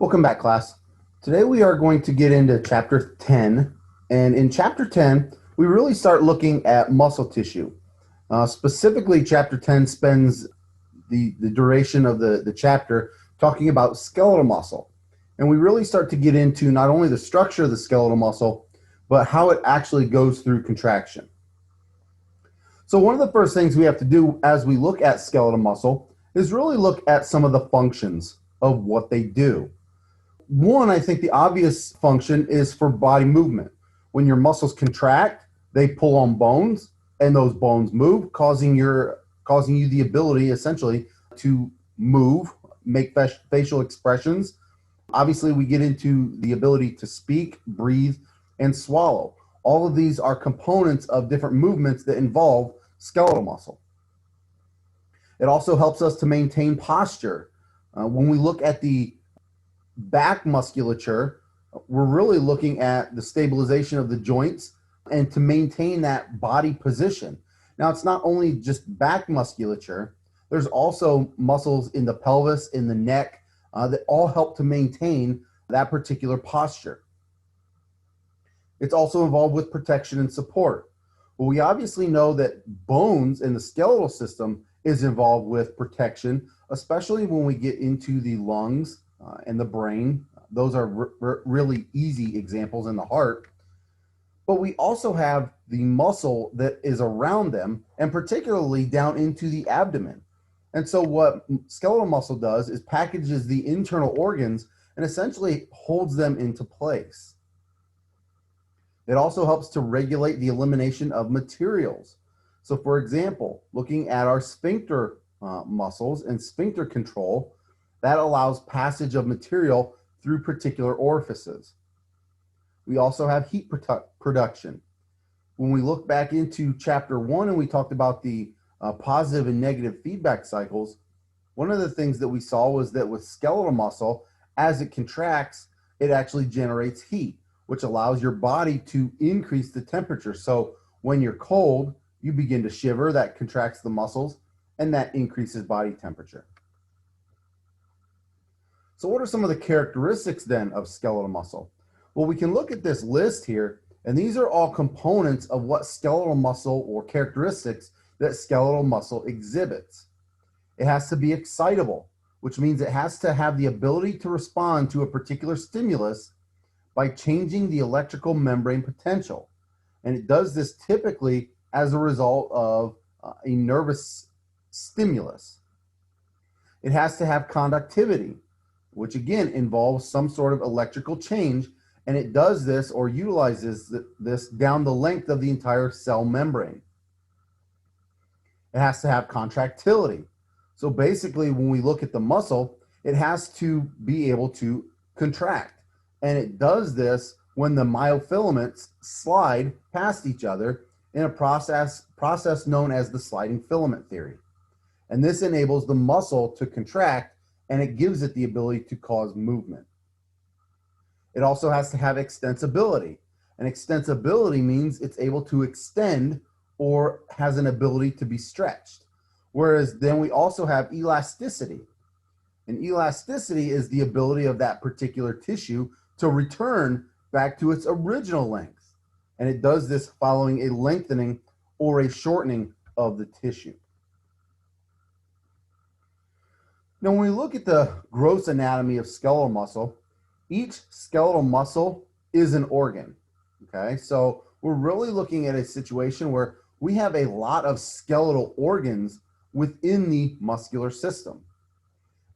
Welcome back, class. Today we are going to get into chapter 10. And in chapter 10, we really start looking at muscle tissue. Specifically, chapter 10 spends the duration of the chapter talking about skeletal muscle. And we really start to get into not only the structure of the skeletal muscle, but how it actually goes through contraction. So one of the first things we have to do as we look at skeletal muscle is really look at some of the functions of what they do. One, I think the obvious function is for body movement. When your muscles contract, they pull on bones, and those bones move, causing you the ability essentially to move, make facial expressions. Obviously, we get into the ability to speak, breathe, and swallow. All of these are components of different movements that involve skeletal muscle. It also helps us to maintain posture. When we look at the back musculature, we're really looking at the stabilization of the joints and to maintain that body position. Now, it's not only just back musculature, there's also muscles in the pelvis, in the neck, that all help to maintain that particular posture. It's also involved with protection and support. Well, we obviously know that bones in the skeletal system is involved with protection, especially when we get into the lungs and the brain. Those are really easy examples in the heart. But we also have the muscle that is around them, and particularly down into the abdomen. And so what skeletal muscle does is packages the internal organs and essentially holds them into place. It also helps to regulate the elimination of materials. So for example, looking at our sphincter muscles and sphincter control, that allows passage of material through particular orifices. We also have heat production. When we look back into chapter 1 and we talked about the positive and negative feedback cycles, one of the things that we saw was that with skeletal muscle, as it contracts, it actually generates heat, which allows your body to increase the temperature. So when you're cold, you begin to shiver, that contracts the muscles, and that increases body temperature. So what are some of the characteristics then of skeletal muscle? Well, we can look at this list here, and these are all components of what skeletal muscle or characteristics that skeletal muscle exhibits. It has to be excitable, which means it has to have the ability to respond to a particular stimulus by changing the electrical membrane potential. And it does this typically as a result of a nervous stimulus. It has to have conductivity, which again involves some sort of electrical change, and it does this or utilizes this down the length of the entire cell membrane. It has to have contractility. So basically, when we look at the muscle, it has to be able to contract. And it does this when the myofilaments slide past each other in a process known as the sliding filament theory. And this enables the muscle to contract, and it gives it the ability to cause movement. It also has to have extensibility. And extensibility means it's able to extend or has an ability to be stretched. Whereas then we also have elasticity. And elasticity is the ability of that particular tissue to return back to its original length. And it does this following a lengthening or a shortening of the tissue. Now, when we look at the gross anatomy of skeletal muscle, each skeletal muscle is an organ, okay? So we're really looking at a situation where we have a lot of skeletal organs within the muscular system.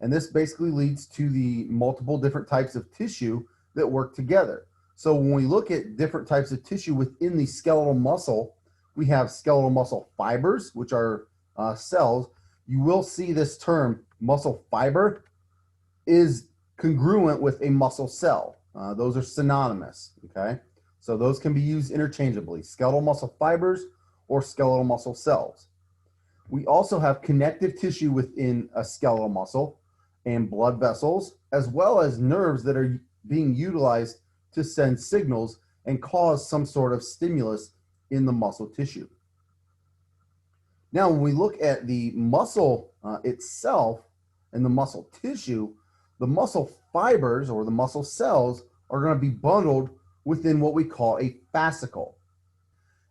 And this basically leads to the multiple different types of tissue that work together. So when we look at different types of tissue within the skeletal muscle, we have skeletal muscle fibers, which are cells. You will see this term muscle fiber is congruent with a muscle cell. Those are synonymous, okay? So those can be used interchangeably, skeletal muscle fibers or skeletal muscle cells. We also have connective tissue within a skeletal muscle and blood vessels, as well as nerves that are being utilized to send signals and cause some sort of stimulus in the muscle tissue. Now, when we look at the muscle itself and the muscle tissue, The muscle fibers or the muscle cells are going to be bundled within what we call a fascicle.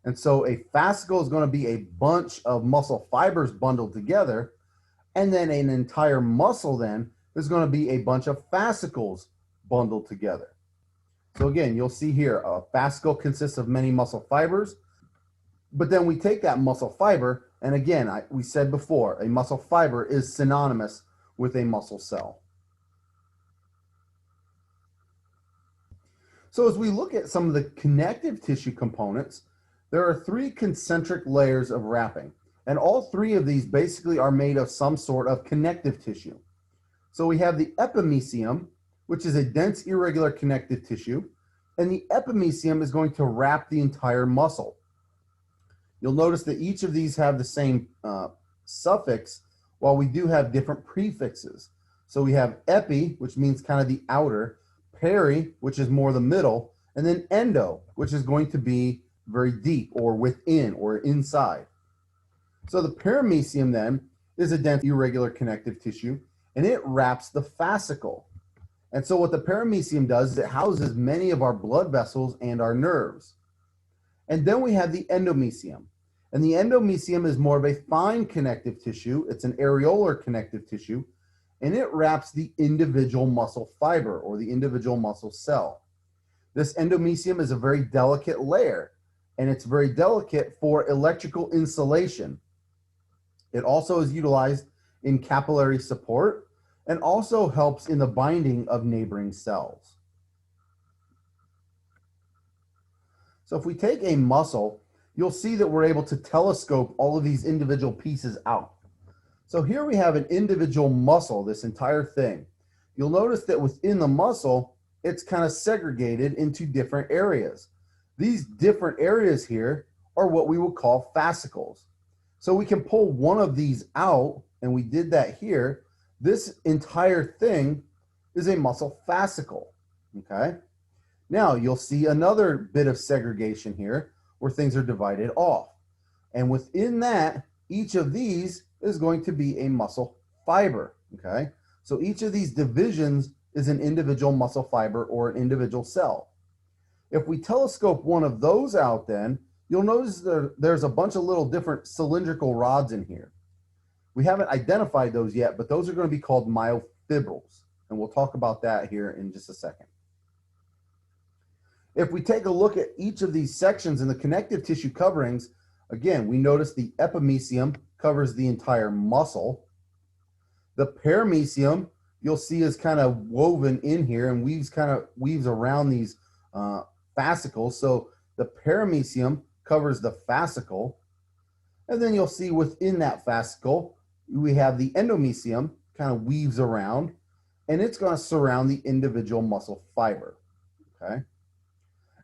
And so a fascicle is going to be a bunch of muscle fibers bundled together, and then an entire muscle then is going to be a bunch of fascicles bundled together. So again, you'll see here a fascicle consists of many muscle fibers, but then we take that muscle fiber, and again, we said before, a muscle fiber is synonymous with a muscle cell. So as we look at some of the connective tissue components, there are three concentric layers of wrapping, and all three of these basically are made of some sort of connective tissue. So we have the epimysium, which is a dense, irregular connective tissue, and the epimysium is going to wrap the entire muscle. You'll notice that each of these have the same suffix, while we do have different prefixes. So we have epi, which means kind of the outer, peri, which is more the middle, and then endo, which is going to be very deep or within or inside. So the perimysium then is a dense, irregular connective tissue, and it wraps the fascicle. And so what the perimysium does is it houses many of our blood vessels and our nerves. And then we have the endomysium. And the endomysium is more of a fine connective tissue. It's an areolar connective tissue, and it wraps the individual muscle fiber or the individual muscle cell. This endomysium is a very delicate layer, and it's very delicate for electrical insulation. It also is utilized in capillary support and also helps in the binding of neighboring cells. So if we take a muscle, you'll see that we're able to telescope all of these individual pieces out. So here we have an individual muscle, this entire thing. You'll notice that within the muscle, it's kind of segregated into different areas. These different areas here are what we would call fascicles. So we can pull one of these out, and we did that here. This entire thing is a muscle fascicle, okay? Now you'll see another bit of segregation here where things are divided off. And within that, each of these is going to be a muscle fiber, okay? So each of these divisions is an individual muscle fiber or an individual cell. If we telescope one of those out then, you'll notice there's a bunch of little different cylindrical rods in here. We haven't identified those yet, but those are going to be called myofibrils, and we'll talk about that here in just a second. If we take a look at each of these sections in the connective tissue coverings, again, we notice the epimysium covers the entire muscle. The perimysium, you'll see, is kind of woven in here and weaves around these fascicles. So the perimysium covers the fascicle. And then you'll see within that fascicle, we have the endomysium kind of weaves around, and it's going to surround the individual muscle fiber, okay?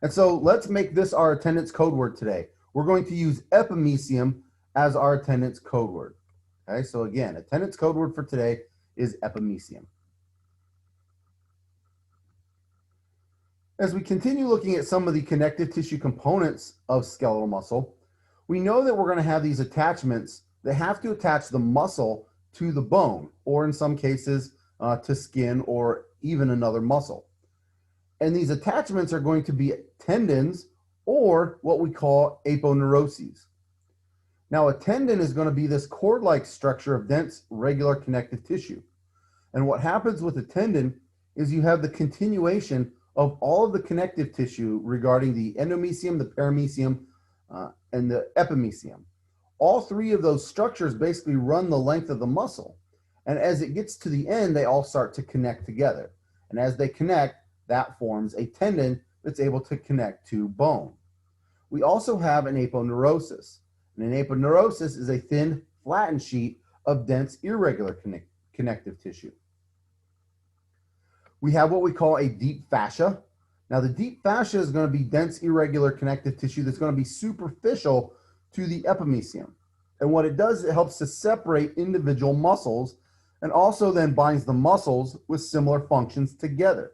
And so let's make this our attendance code word today. We're going to use epimysium as our attendance code word. Okay, so again, attendance code word for today is epimysium. As we continue looking at some of the connective tissue components of skeletal muscle, we know that we're going to have these attachments that have to attach the muscle to the bone, or in some cases to skin or even another muscle. And these attachments are going to be tendons or what we call aponeuroses. Now, a tendon is going to be this cord-like structure of dense, regular connective tissue. And what happens with a tendon is you have the continuation of all of the connective tissue regarding the endomysium, the perimysium, and the epimysium. All three of those structures basically run the length of the muscle. And as it gets to the end, they all start to connect together. And as they connect, that forms a tendon that's able to connect to bone. We also have an aponeurosis. And an aponeurosis is a thin, flattened sheet of dense, irregular connective tissue. We have what we call a deep fascia. Now, the deep fascia is going to be dense, irregular connective tissue that's going to be superficial to the epimysium. And what it does is it helps to separate individual muscles and also then binds the muscles with similar functions together.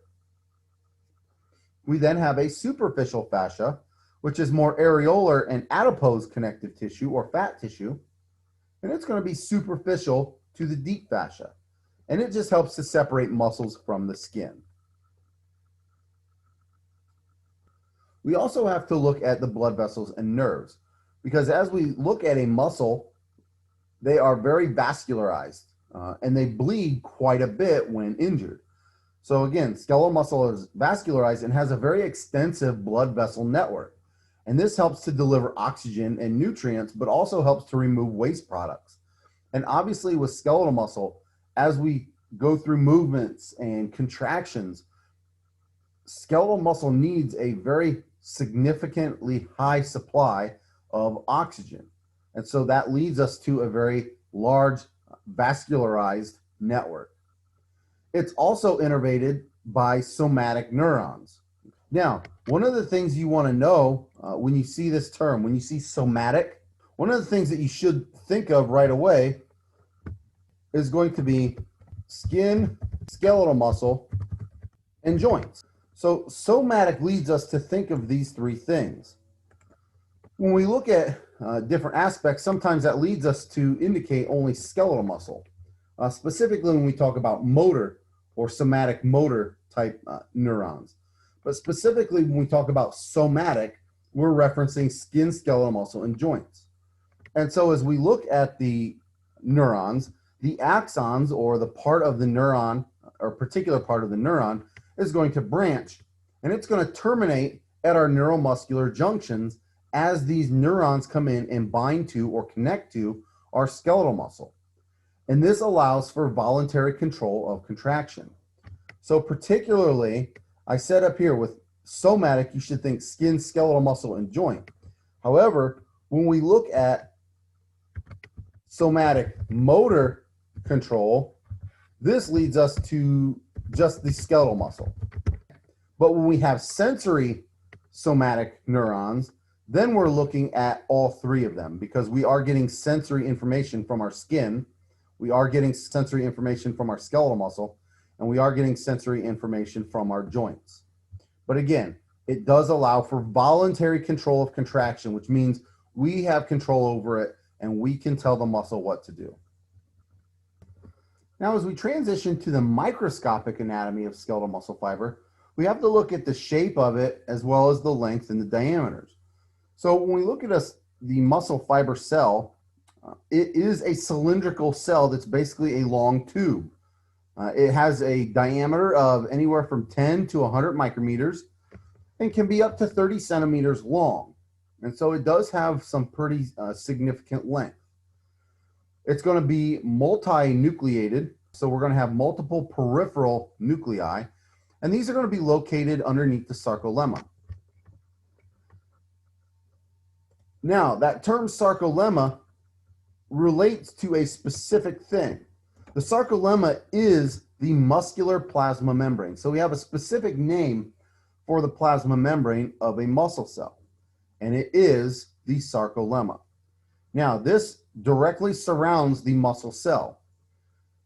We then have a superficial fascia, which is more areolar and adipose connective tissue or fat tissue, and it's going to be superficial to the deep fascia. and it just helps to separate muscles from the skin. We also have to look at the blood vessels and nerves, because as we look at a muscle, they are very vascularized and they bleed quite a bit when injured. So again, skeletal muscle is vascularized and has a very extensive blood vessel network. And this helps to deliver oxygen and nutrients, but also helps to remove waste products. And obviously with skeletal muscle, as we go through movements and contractions, skeletal muscle needs a very significantly high supply of oxygen. And so that leads us to a very large vascularized network. It's also innervated by somatic neurons. Now, one of the things you want to know when you see this term, when you see somatic, one of the things that you should think of right away is going to be skin, skeletal muscle, and joints. So somatic leads us to think of these three things. When we look at different aspects, sometimes that leads us to indicate only skeletal muscle. Specifically when we talk about motor or somatic motor type neurons. But specifically when we talk about somatic, we're referencing skin, skeletal muscle, and joints. And so as we look at the neurons, the axons, or the part of the neuron, or particular part of the neuron, is going to branch, and it's going to terminate at our neuromuscular junctions as these neurons come in and bind to or connect to our skeletal muscle. And this allows for voluntary control of contraction. So particularly, I said up here with somatic, you should think skin, skeletal muscle, and joint. However, when we look at somatic motor control, this leads us to just the skeletal muscle. But when we have sensory somatic neurons, then we're looking at all three of them, because we are getting sensory information from our skin, we are getting sensory information from our skeletal muscle, and we are getting sensory information from our joints. But again, it does allow for voluntary control of contraction, which means we have control over it and we can tell the muscle what to do. Now, as we transition to the microscopic anatomy of skeletal muscle fiber, we have to look at the shape of it as well as the length and the diameters. So when we look at the muscle fiber cell, it is a cylindrical cell that's basically a long tube. It has a diameter of anywhere from 10 to 100 micrometers and can be up to 30 centimeters long. And so it does have some pretty significant length. It's going to be multinucleated, so we're going to have multiple peripheral nuclei, and these are going to be located underneath the sarcolemma. Now, that term sarcolemma relates to a specific thing. The sarcolemma is the muscular plasma membrane. So we have a specific name for the plasma membrane of a muscle cell, and it is the sarcolemma. Now, this directly surrounds the muscle cell.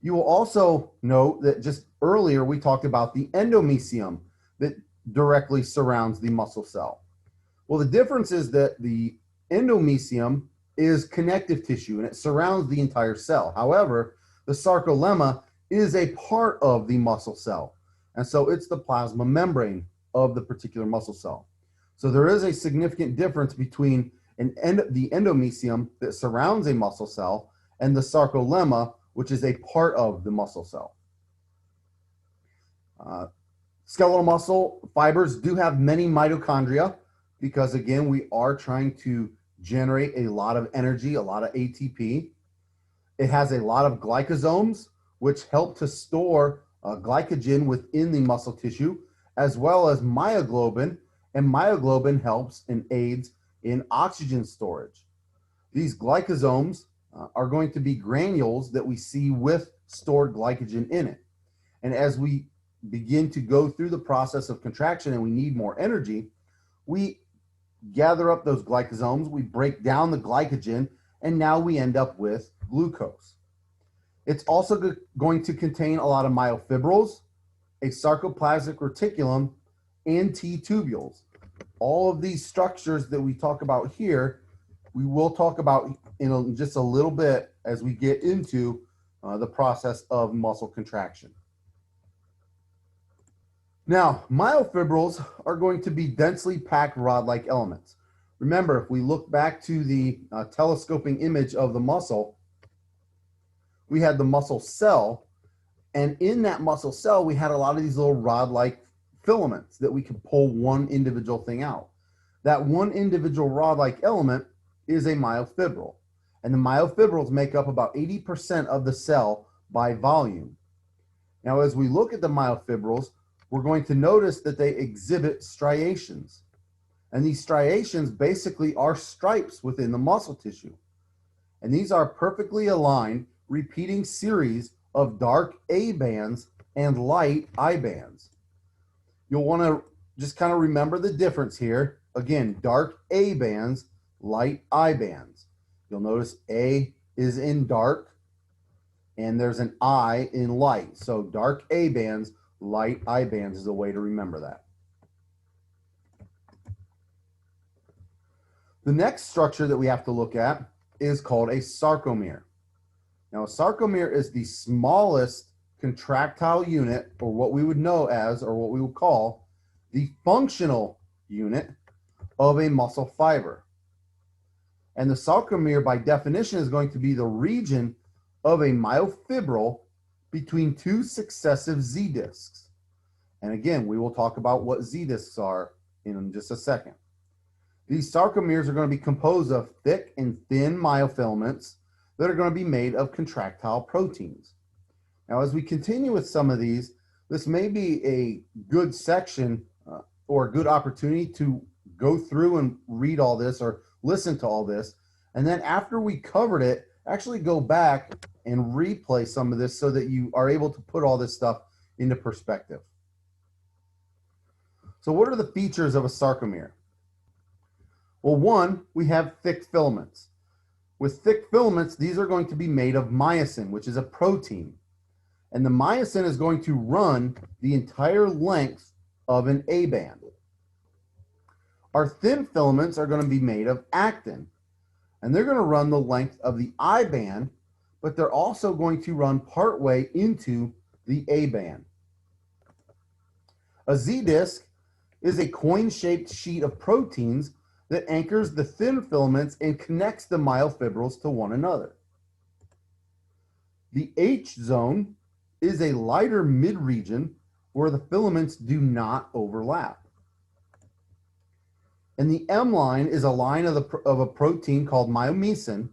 You will also note that just earlier we talked about the endomysium that directly surrounds the muscle cell. Well, the difference is that the endomysium is connective tissue and it surrounds the entire cell. However, the sarcolemma is a part of the muscle cell, and so it's the plasma membrane of the particular muscle cell. So there is a significant difference between the endomysium that surrounds a muscle cell and the sarcolemma, which is a part of the muscle cell. Skeletal muscle fibers do have many mitochondria because, again, we are trying to generate a lot of energy, a lot of ATP. It has a lot of glycosomes, which help to store glycogen within the muscle tissue, as well as myoglobin, and myoglobin helps and aids in oxygen storage. These glycosomes are going to be granules that we see with stored glycogen in it. And as we begin to go through the process of contraction and we need more energy, we gather up those glycosomes, we break down the glycogen, and now we end up with glucose. It's also going to contain a lot of myofibrils, a sarcoplasmic reticulum, and T-tubules. All of these structures that we talk about here, we will talk about in just a little bit as we get into the process of muscle contraction. Now, myofibrils are going to be densely packed rod-like elements. Remember, if we look back to the telescoping image of the muscle, we had the muscle cell, and in that muscle cell, we had a lot of these little rod-like filaments that we could pull one individual thing out. That one individual rod-like element is a myofibril, and the myofibrils make up about 80% of the cell by volume. Now, as we look at the myofibrils, we're going to notice that they exhibit striations. And these striations basically are stripes within the muscle tissue. And these are perfectly aligned, repeating series of dark A bands and light I bands. You'll want to just kind of remember the difference here. Again, dark A bands, light I bands. You'll notice A is in dark and there's an I in light. So dark A bands, light I bands is a way to remember that. The next structure that we have to look at is called a sarcomere. Now, a sarcomere is the smallest contractile unit, or what we would know as, or what we would call, the functional unit of a muscle fiber. And the sarcomere, by definition, is going to be the region of a myofibril between two successive Z discs. And again, we will talk about what Z discs are in just a second. These sarcomeres are going to be composed of thick and thin myofilaments that are going to be made of contractile proteins. Now, as we continue with some of these, this may be a good section or a good opportunity to go through and read all this or listen to all this. And then after we covered it, actually go back and replay some of this so that you are able to put all this stuff into perspective. So what are the features of a sarcomere? Well, one, we have thick filaments. With thick filaments, these are going to be made of myosin, which is a protein. And the myosin is going to run the entire length of an A band. Our thin filaments are going to be made of actin, and they're going to run the length of the I band, but they're also going to run partway into the A band. A Z disc is a coin-shaped sheet of proteins that anchors the thin filaments and connects the myofibrils to one another. The H zone is a lighter mid-region where the filaments do not overlap. And the M line is a line of a protein called myomesin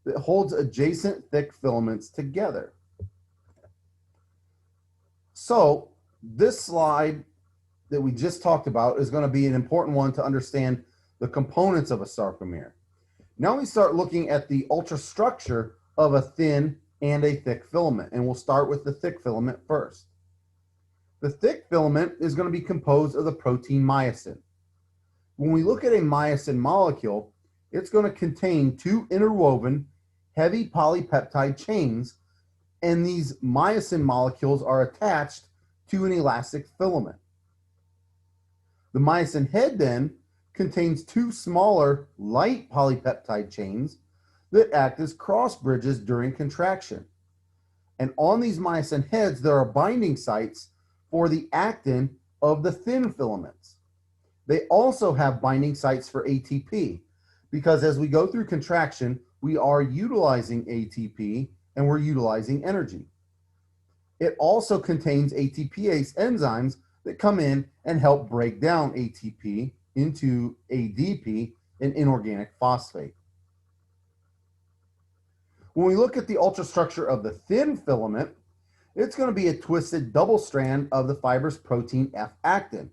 that holds adjacent thick filaments together. So this slide that we just talked about is going to be an important one to understand the components of a sarcomere. Now we start looking at the ultrastructure of a thin and a thick filament, and we'll start with the thick filament first. The thick filament is going to be composed of the protein myosin. When we look at a myosin molecule, it's going to contain two interwoven heavy polypeptide chains, and these myosin molecules are attached to an elastic filament. The myosin head then contains two smaller light polypeptide chains that act as cross bridges during contraction. And on these myosin heads, there are binding sites for the actin of the thin filaments. They also have binding sites for ATP because as we go through contraction, we are utilizing ATP and we're utilizing energy. It also contains ATPase enzymes that come in and help break down ATP into ADP, an inorganic phosphate. When we look at the ultrastructure of the thin filament, it's going to be a twisted double strand of the fibrous protein F-actin.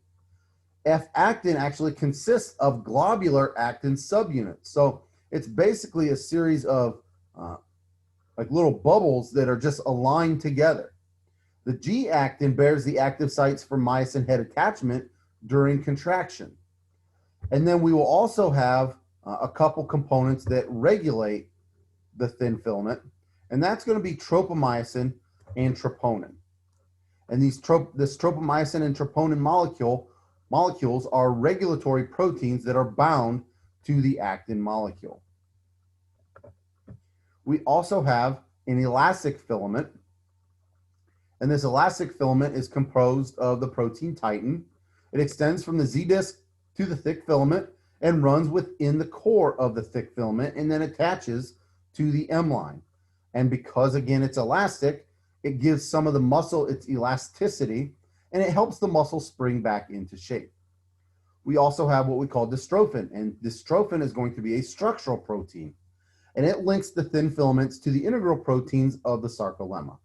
F-actin actually consists of globular actin subunits. So it's basically a series of like little bubbles that are just aligned together. The G-actin bears the active sites for myosin head attachment during contraction. And then we will also have a couple components that regulate the thin filament, and that's going to be tropomyosin and troponin. And this tropomyosin and troponin molecules are regulatory proteins that are bound to the actin molecule. We also have an elastic filament. And this elastic filament is composed of the protein titin. It extends from the Z disc to the thick filament and runs within the core of the thick filament and then attaches to the M line. And because, again, it's elastic, it gives some of the muscle its elasticity, and it helps the muscle spring back into shape. We also have what we call dystrophin, and dystrophin is going to be a structural protein, and it links the thin filaments to the integral proteins of the sarcolemma.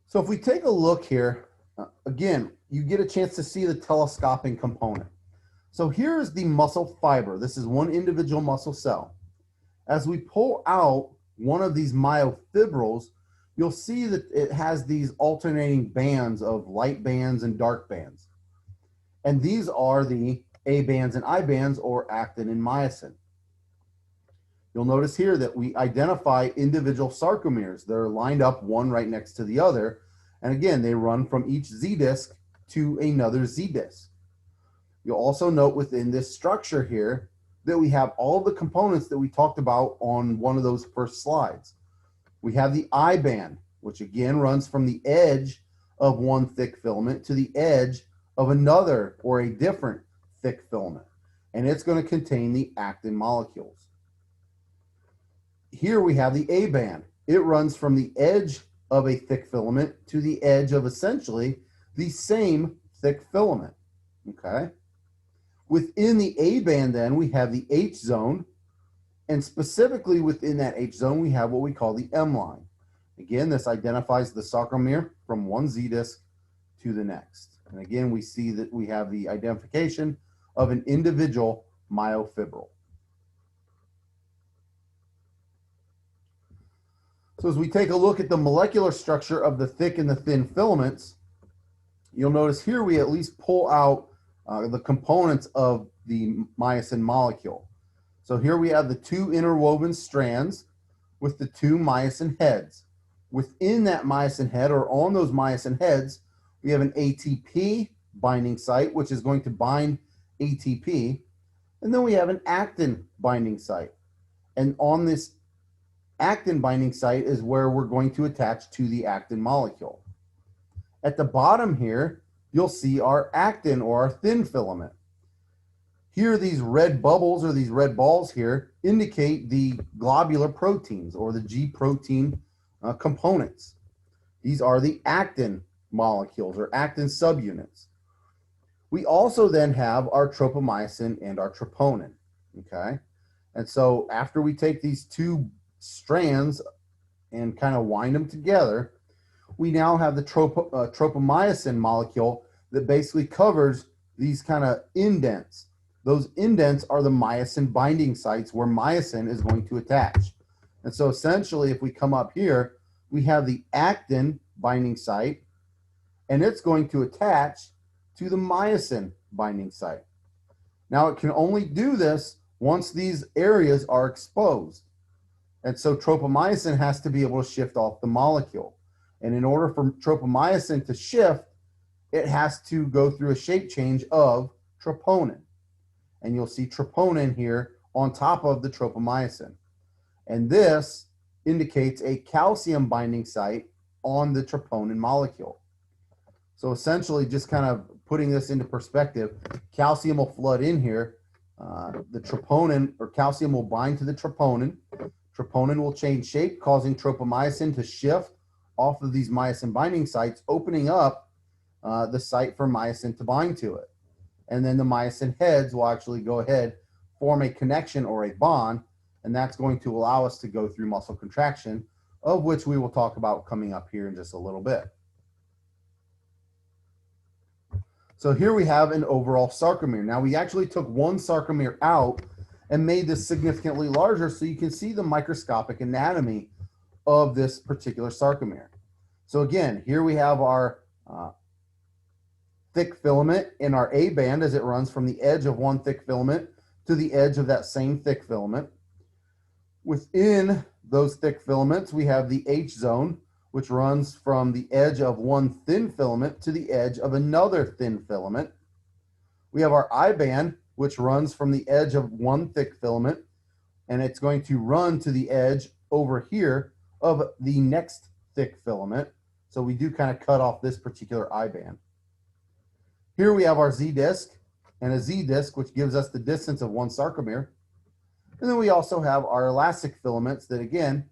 So if we take a look here, again, you get a chance to see the telescoping component. So here is the muscle fiber. This is one individual muscle cell. As we pull out one of these myofibrils, you'll see that it has these alternating bands of light bands and dark bands. And these are the A bands and I bands, or actin and myosin. You'll notice here that we identify individual sarcomeres. They're lined up one right next to the other. And again, they run from each Z disc to another Z disc. You'll also note within this structure here that we have all the components that we talked about on one of those first slides. We have the I band, which again runs from the edge of one thick filament to the edge of another or a different thick filament. And it's going to contain the actin molecules. Here we have the A band. It runs from the edge of a thick filament to the edge of essentially the same thick filament. Okay. Within the A band, then, we have the H zone, and specifically within that H zone, we have what we call the M line. Again, this identifies the sarcomere from one Z disc to the next. And again, we see that we have the identification of an individual myofibril. So as we take a look at the molecular structure of the thick and the thin filaments, you'll notice here we at least pull out the components of the myosin molecule. So here we have the two interwoven strands with the two myosin heads. Within that myosin head, or on those myosin heads, we have an ATP binding site, which is going to bind ATP. And then we have an actin binding site. And on this actin binding site is where we're going to attach to the actin molecule. At the bottom here, you'll see our actin, or our thin filament. Here, these red bubbles, or these red balls here, indicate the globular proteins, or the G protein components. These are the actin molecules, or actin subunits. We also then have our tropomyosin and our troponin, okay? And so after we take these two strands and kind of wind them together, we now have the tropomyosin molecule that basically covers these kind of indents. Those indents are the myosin binding sites where myosin is going to attach. And so essentially, if we come up here, we have the actin binding site, and it's going to attach to the myosin binding site. Now, it can only do this once these areas are exposed. And so tropomyosin has to be able to shift off the molecule. And in order for tropomyosin to shift, it has to go through a shape change of troponin. And you'll see troponin here on top of the tropomyosin. And this indicates a calcium binding site on the troponin molecule. So essentially, just kind of putting this into perspective, calcium will flood in here. The troponin, or calcium, will bind to the troponin. Troponin will change shape, causing tropomyosin to shift off of these myosin binding sites, opening up the site for myosin to bind to it. And then the myosin heads will actually go ahead, form a connection or a bond, and that's going to allow us to go through muscle contraction, of which we will talk about coming up here in just a little bit. So here we have an overall sarcomere. Now, we actually took one sarcomere out and made this significantly larger so you can see the microscopic anatomy of this particular sarcomere. So again, here we have our thick filament in our A band as it runs from the edge of one thick filament to the edge of that same thick filament. Within those thick filaments, we have the H zone, which runs from the edge of one thin filament to the edge of another thin filament. We have our I band, which runs from the edge of one thick filament and it's going to run to the edge over here of the next thick filament. So we do kind of cut off this particular I band. Here we have our Z disc and a Z disc, which gives us the distance of one sarcomere. And then we also have our elastic filaments that, again,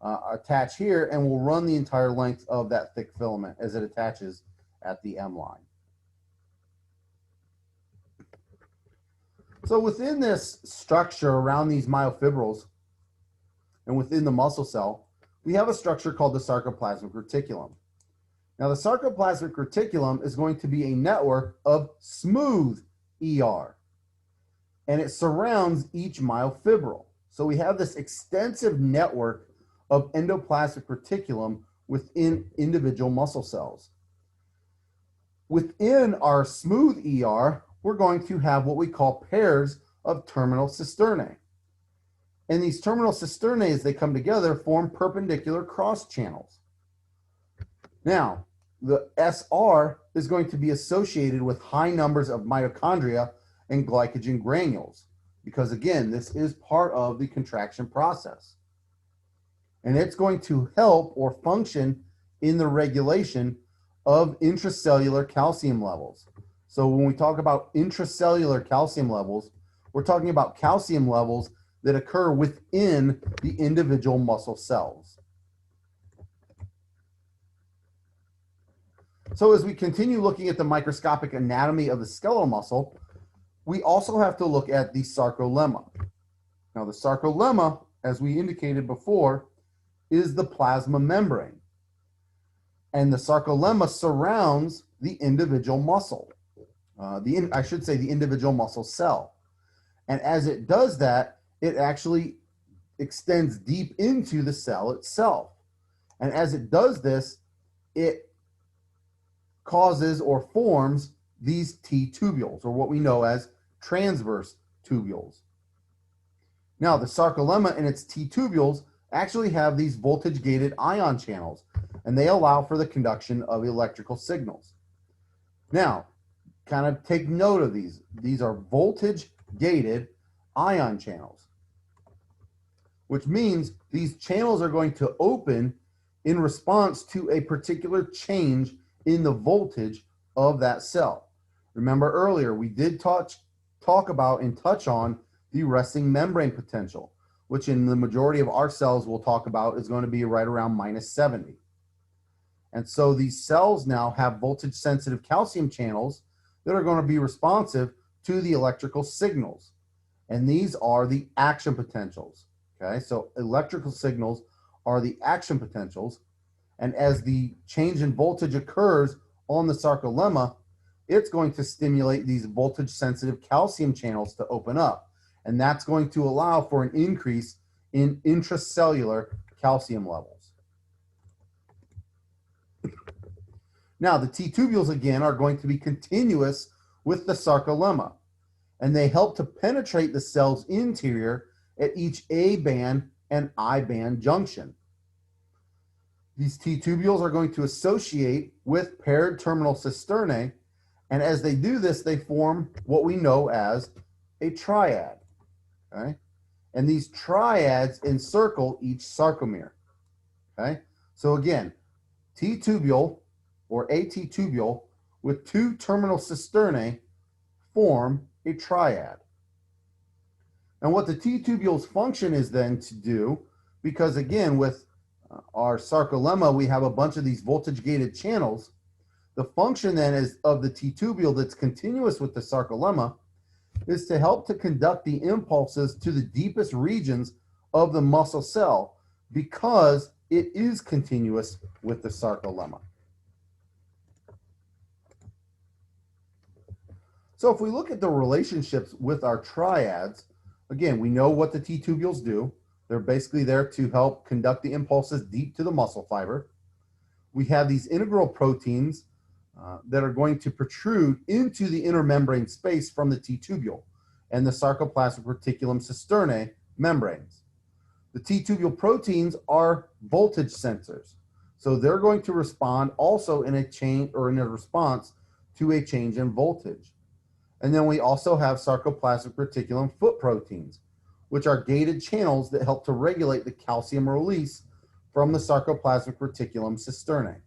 attach here and will run the entire length of that thick filament as it attaches at the M line. So within this structure around these myofibrils and within the muscle cell, we have a structure called the sarcoplasmic reticulum. Now, the sarcoplasmic reticulum is going to be a network of smooth ER, and it surrounds each myofibril. So we have this extensive network of endoplasmic reticulum within individual muscle cells. Within our smooth ER, we're going to have what we call pairs of terminal cisternae. And these terminal cisternae, as they come together, form perpendicular cross channels. Now, the SR is going to be associated with high numbers of mitochondria and glycogen granules, because again, this is part of the contraction process. And it's going to help or function in the regulation of intracellular calcium levels. So when we talk about intracellular calcium levels, we're talking about calcium levels that occur within the individual muscle cells. So as we continue looking at the microscopic anatomy of the skeletal muscle, we also have to look at the sarcolemma. Now, the sarcolemma, as we indicated before, is the plasma membrane. And the sarcolemma surrounds the individual muscle. I should say the individual muscle cell. And as it does that, it actually extends deep into the cell itself. And as it does this, it causes or forms these T-tubules, or what we know as transverse tubules. Now, the sarcolemma and its T-tubules actually have these voltage-gated ion channels, and they allow for the conduction of electrical signals. Now, kind of take note of these. These are voltage-gated ion channels, which means these channels are going to open in response to a particular change in the voltage of that cell. Remember earlier, we did talk about and touch on the resting membrane potential, which in the majority of our cells we'll talk about is going to be right around -70. And so these cells now have voltage sensitive calcium channels that are going to be responsive to the electrical signals. And these are the action potentials. Okay, so electrical signals are the action potentials. And as the change in voltage occurs on the sarcolemma, it's going to stimulate these voltage sensitive calcium channels to open up. And that's going to allow for an increase in intracellular calcium levels. Now, the T-tubules, again, are going to be continuous with the sarcolemma, and they help to penetrate the cell's interior at each A-band and I-band junction. These T-tubules are going to associate with paired terminal cisternae, and as they do this, they form what we know as a triad. Okay? And these triads encircle each sarcomere. Okay? So again, T-tubule or a T-tubule with two terminal cisternae form a triad. And what the T-tubule's function is then to do, because again, with our sarcolemma, we have a bunch of these voltage-gated channels. The function then is of the T-tubule that's continuous with the sarcolemma is to help to conduct the impulses to the deepest regions of the muscle cell because it is continuous with the sarcolemma. So if we look at the relationships with our triads, again, we know what the T-tubules do. They're basically there to help conduct the impulses deep to the muscle fiber. We have these integral proteins that are going to protrude into the intermembrane space from the T-tubule and the sarcoplasmic reticulum cisternae membranes. The T-tubule proteins are voltage sensors. So they're going to respond also in a change or in a response to a change in voltage. And then we also have sarcoplasmic reticulum foot proteins, which are gated channels that help to regulate the calcium release from the sarcoplasmic reticulum cisternae.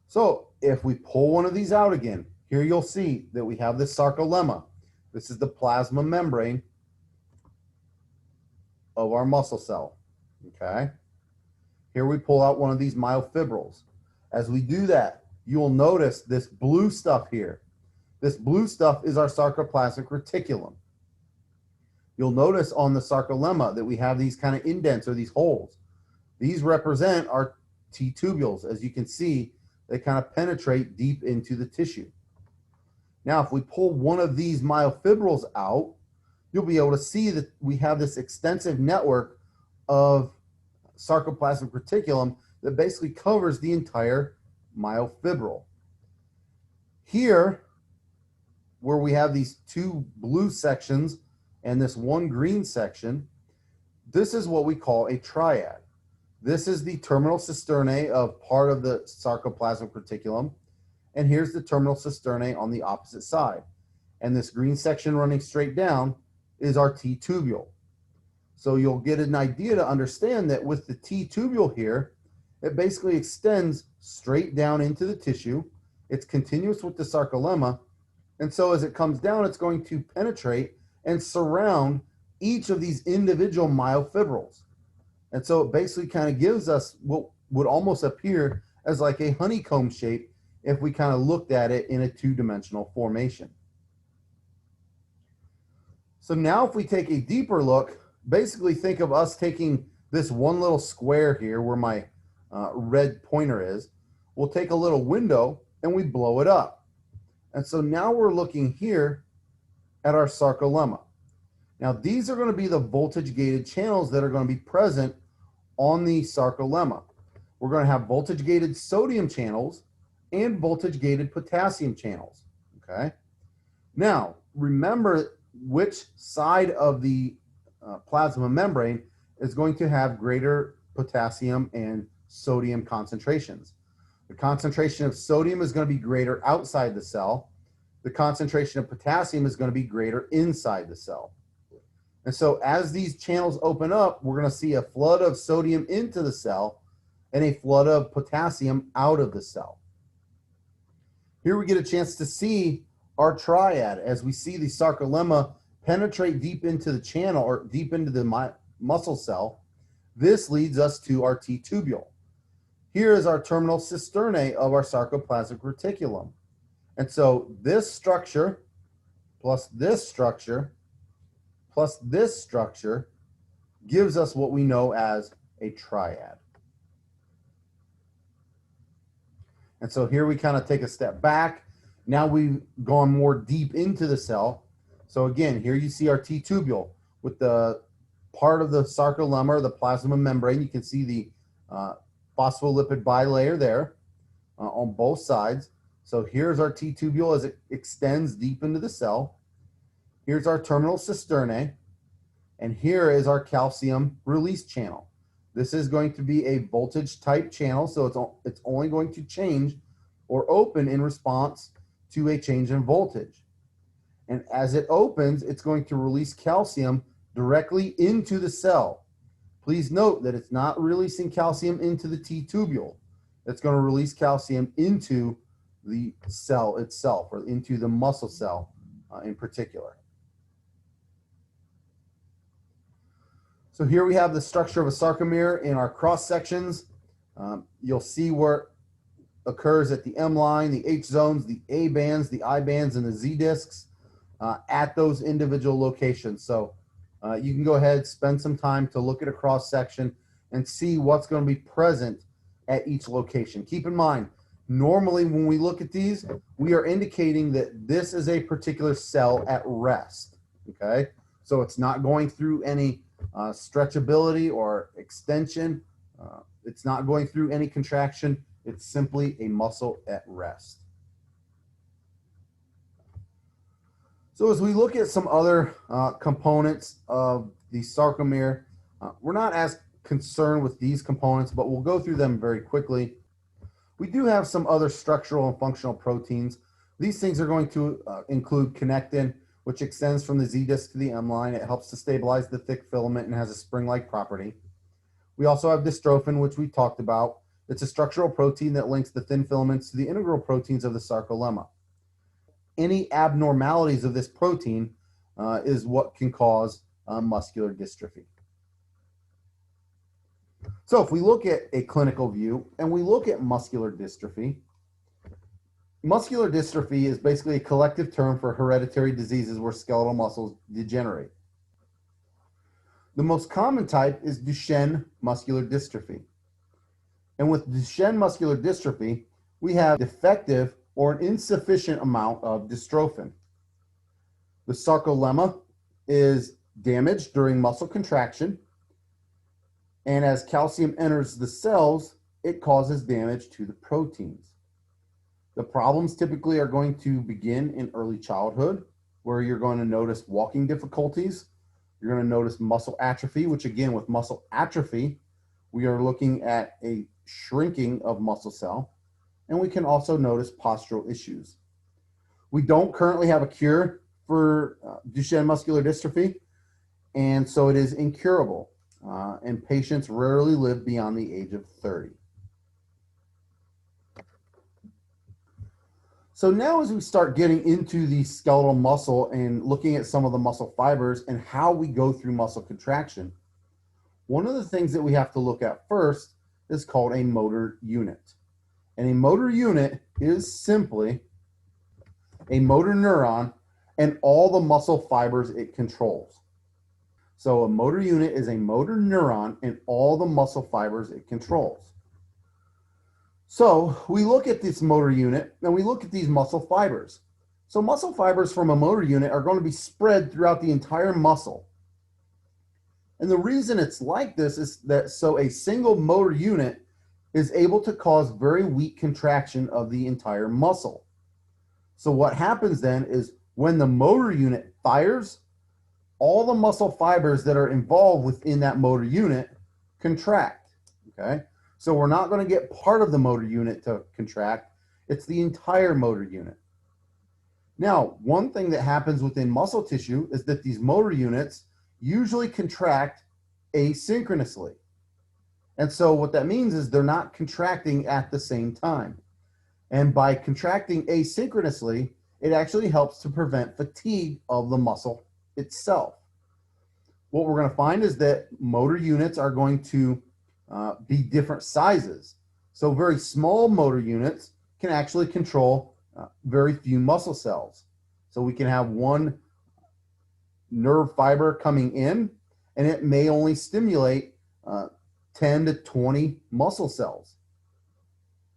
So if we pull one of these out again, here you'll see that we have this sarcolemma. This is the plasma membrane of our muscle cell, okay? Here we pull out one of these myofibrils. As we do that, you will notice this blue stuff here. This blue stuff is our sarcoplasmic reticulum. You'll notice on the sarcolemma that we have these kind of indents or these holes. These represent our T-tubules. As you can see, they kind of penetrate deep into the tissue. Now, if we pull one of these myofibrils out, you'll be able to see that we have this extensive network of sarcoplasmic reticulum that basically covers the entire myofibril. Here, where we have these two blue sections and this one green section, this is what we call a triad. This is the terminal cisternae of part of the sarcoplasmic reticulum, and here's the terminal cisternae on the opposite side. And this green section running straight down is our T-tubule. So you'll get an idea to understand that with the T-tubule here, it basically extends straight down into the tissue. It's continuous with the sarcolemma, and so as it comes down, it's going to penetrate and surround each of these individual myofibrils. And so it basically kind of gives us what would almost appear as like a honeycomb shape if we kind of looked at it in a two-dimensional formation. So now if we take a deeper look, basically think of us taking this one little square here where my red pointer is. We'll take a little window and we blow it up. And so now we're looking here at our sarcolemma. Now these are going to be the voltage gated channels that are going to be present on the sarcolemma. We're going to have voltage gated sodium channels and voltage gated potassium channels. Okay. Now remember which side of the plasma membrane is going to have greater potassium and sodium concentrations. The concentration of sodium is going to be greater outside the cell. The concentration of potassium is going to be greater inside the cell. And so as these channels open up, we're going to see a flood of sodium into the cell and a flood of potassium out of the cell. Here we get a chance to see our triad as we see the sarcolemma penetrate deep into the channel or deep into the muscle cell. This leads us to our T-tubule. Here is our terminal cisternae of our sarcoplasmic reticulum. And so this structure plus this structure plus this structure gives us what we know as a triad. And so here we kind of take a step back. Now we've gone more deep into the cell. So again, here you see our T-tubule with the part of the sarcolemma or the plasma membrane. You can see the phospholipid bilayer there on both sides. So here's our T-tubule as it extends deep into the cell. Here's our terminal cisternae, and here is our calcium release channel. This is going to be a voltage type channel, so it's only going to change or open in response to a change in voltage. And as it opens, it's going to release calcium directly into the cell. Please note that it's not releasing calcium into the T-tubule. It's going to release calcium into the cell itself, or into the muscle cell in particular. So here we have the structure of a sarcomere in our cross sections. You'll see where it occurs at the M line, the H zones, the A bands, the I bands, and the Z discs at those individual locations. So you can go ahead, spend some time to look at a cross section and see what's going to be present at each location. Keep in mind, normally when we look at these, we are indicating that this is a particular cell at rest. Okay, so it's not going through any stretchability or extension. It's not going through any contraction. It's simply a muscle at rest. So as we look at some other components of the sarcomere, we're not as concerned with these components, but we'll go through them very quickly. We do have some other structural and functional proteins. These things are going to include connectin, which extends from the Z disc to the M line. It helps to stabilize the thick filament and has a spring-like property. We also have dystrophin, which we talked about. It's a structural protein that links the thin filaments to the integral proteins of the sarcolemma. Any abnormalities of this protein is what can cause muscular dystrophy. So if we look at a clinical view and we look at muscular dystrophy is basically a collective term for hereditary diseases where skeletal muscles degenerate. The most common type is Duchenne muscular dystrophy. And with Duchenne muscular dystrophy, we have defective or an insufficient amount of dystrophin. The sarcolemma is damaged during muscle contraction, and as calcium enters the cells, it causes damage to the proteins. The problems typically are going to begin in early childhood, where you're going to notice walking difficulties. You're going to notice muscle atrophy, which again, with muscle atrophy, we are looking at a shrinking of muscle cell, and we can also notice postural issues. We don't currently have a cure for Duchenne muscular dystrophy, and so it is incurable, and patients rarely live beyond the age of 30. So now as we start getting into the skeletal muscle and looking at some of the muscle fibers and how we go through muscle contraction, one of the things that we have to look at first is called a motor unit. And a motor unit is simply a motor neuron and all the muscle fibers it controls. So a motor unit is a motor neuron and all the muscle fibers it controls. So we look at this motor unit and we look at these muscle fibers. So muscle fibers from a motor unit are going to be spread throughout the entire muscle. And the reason it's like this is that so a single motor unit is able to cause very weak contraction of the entire muscle. So what happens then is when the motor unit fires, all the muscle fibers that are involved within that motor unit contract, okay? So we're not going to get part of the motor unit to contract. It's the entire motor unit. Now, one thing that happens within muscle tissue is that these motor units usually contract asynchronously. And so what that means is they're not contracting at the same time. And by contracting asynchronously, it actually helps to prevent fatigue of the muscle itself. What we're going to find is that motor units are going to be different sizes. So very small motor units can actually control very few muscle cells. So we can have one nerve fiber coming in, and it may only stimulate 10 to 20 muscle cells.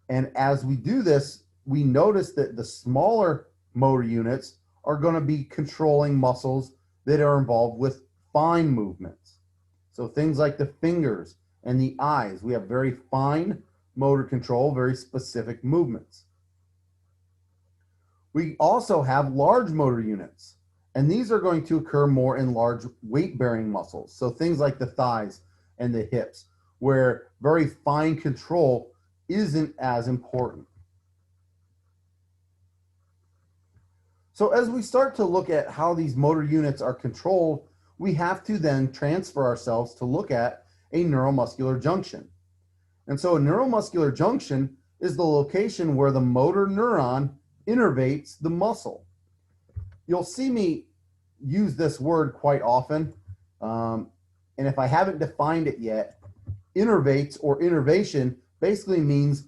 And as we do this, we notice that the smaller motor units are going to be controlling muscles that are involved with fine movements. So things like the fingers and the eyes, we have very fine motor control, very specific movements. We also have large motor units, and these are going to occur more in large weight-bearing muscles. So things like the thighs and the hips, where very fine control isn't as important. So as we start to look at how these motor units are controlled, we have to then transfer ourselves to look at a neuromuscular junction. And so a neuromuscular junction is the location where the motor neuron innervates the muscle. You'll see me use this word quite often, and if I haven't defined it yet, innervates or innervation basically means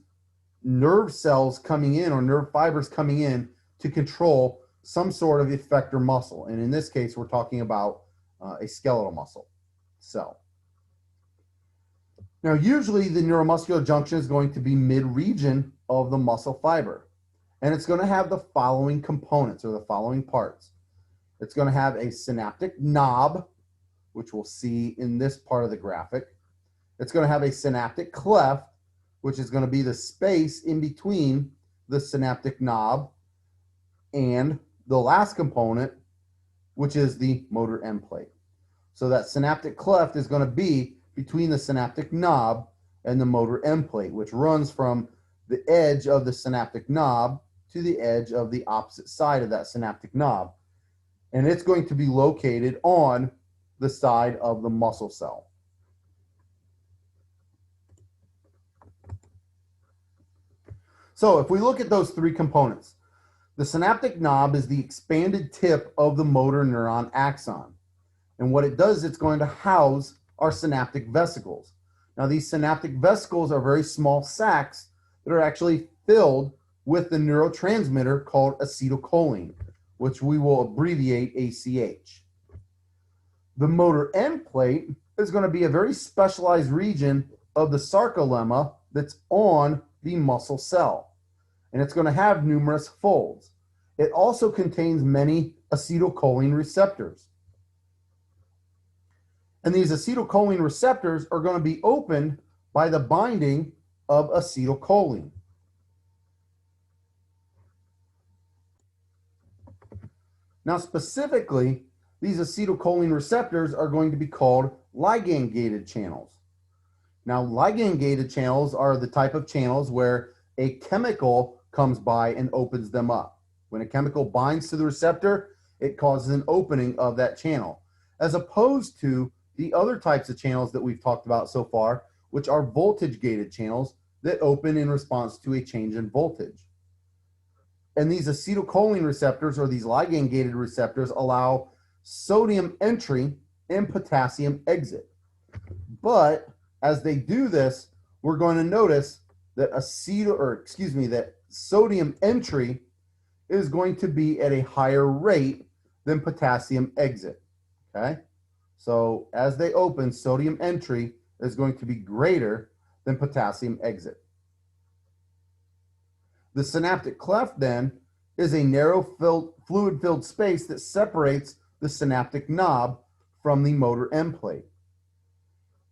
nerve cells coming in or nerve fibers coming in to control some sort of effector muscle. And in this case, we're talking about a skeletal muscle cell. Now, usually the neuromuscular junction is going to be mid-region of the muscle fiber, and it's going to have the following components or the following parts. It's going to have a synaptic knob, which we'll see in this part of the graphic. It's going to have a synaptic cleft, which is going to be the space in between the synaptic knob and the last component, which is the motor end plate. So that synaptic cleft is going to be between the synaptic knob and the motor end plate, which runs from the edge of the synaptic knob to the edge of the opposite side of that synaptic knob. and it's going to be located on the side of the muscle cell. So if we look at those three components, the synaptic knob is the expanded tip of the motor neuron axon. And what it does, it's going to house our synaptic vesicles. Now, these synaptic vesicles are very small sacs that are actually filled with the neurotransmitter called acetylcholine, which we will abbreviate ACH. The motor end plate is going to be a very specialized region of the sarcolemma that's on the muscle cell, and it's going to have numerous folds. It also contains many acetylcholine receptors. And these acetylcholine receptors are going to be opened by the binding of acetylcholine. Now, specifically, these acetylcholine receptors are going to be called ligand-gated channels. Now, ligand-gated channels are the type of channels where a chemical comes by and opens them up. When a chemical binds to the receptor, it causes an opening of that channel, as opposed to the other types of channels that we've talked about so far, which are voltage-gated channels that open in response to a change in voltage. And these acetylcholine receptors, or these ligand-gated receptors, allow sodium entry and potassium exit. But as they do this, we're going to notice that that sodium entry is going to be at a higher rate than potassium exit. Okay? So as they open, sodium entry is going to be greater than potassium exit. The synaptic cleft then is a narrow fluid-filled space that separates the synaptic knob from the motor end plate.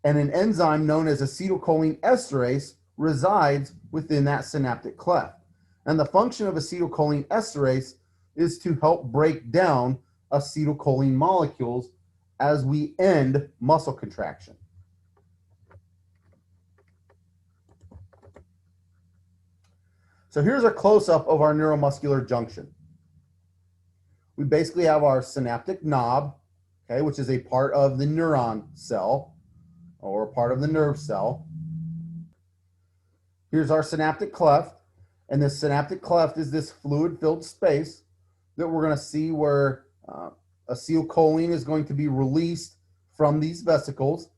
And an enzyme known as acetylcholine esterase resides within that synaptic cleft. And the function of acetylcholine esterase is to help break down acetylcholine molecules as we end muscle contraction. So here's a close-up of our neuromuscular junction. We basically have our synaptic knob, okay, which is a part of the neuron cell or a part of the nerve cell. Here's our synaptic cleft, and this synaptic cleft is this fluid-filled space that we're going to see where acetylcholine is going to be released from these vesicles.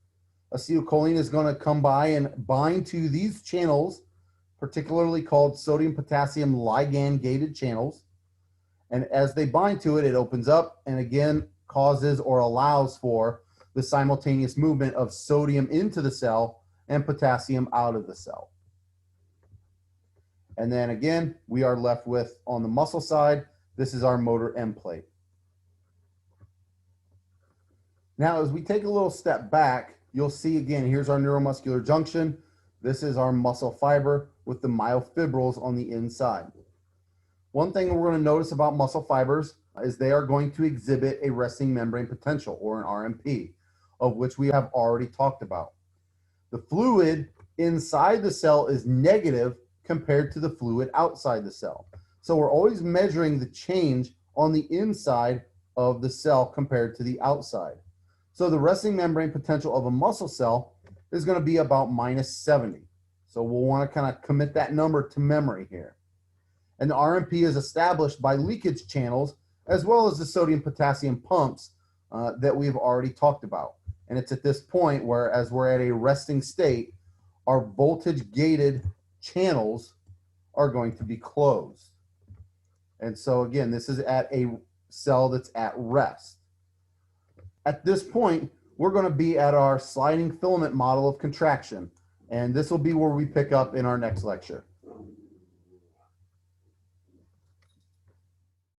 Acetylcholine is going to come by and bind to these channels, particularly called sodium-potassium ligand-gated channels. And as they bind to it, it opens up and again causes or allows for the simultaneous movement of sodium into the cell and potassium out of the cell. And then again, we are left with, on the muscle side, this is our motor end plate. Now, as we take a little step back, you'll see again, here's our neuromuscular junction. This is our muscle fiber with the myofibrils on the inside. One thing we're going to notice about muscle fibers is they are going to exhibit a resting membrane potential, or an RMP, of which we have already talked about. The fluid inside the cell is negative compared to the fluid outside the cell. So we're always measuring the change on the inside of the cell compared to the outside. So the resting membrane potential of a muscle cell is going to be about -70. So we'll want to kind of commit that number to memory here. And the RMP is established by leakage channels as well as the sodium-potassium pumps that we've already talked about. And it's at this point where, as we're at a resting state, our voltage-gated channels are going to be closed. And so again, this is at a cell that's at rest. At this point, we're going to be at our sliding filament model of contraction. And this will be where we pick up in our next lecture.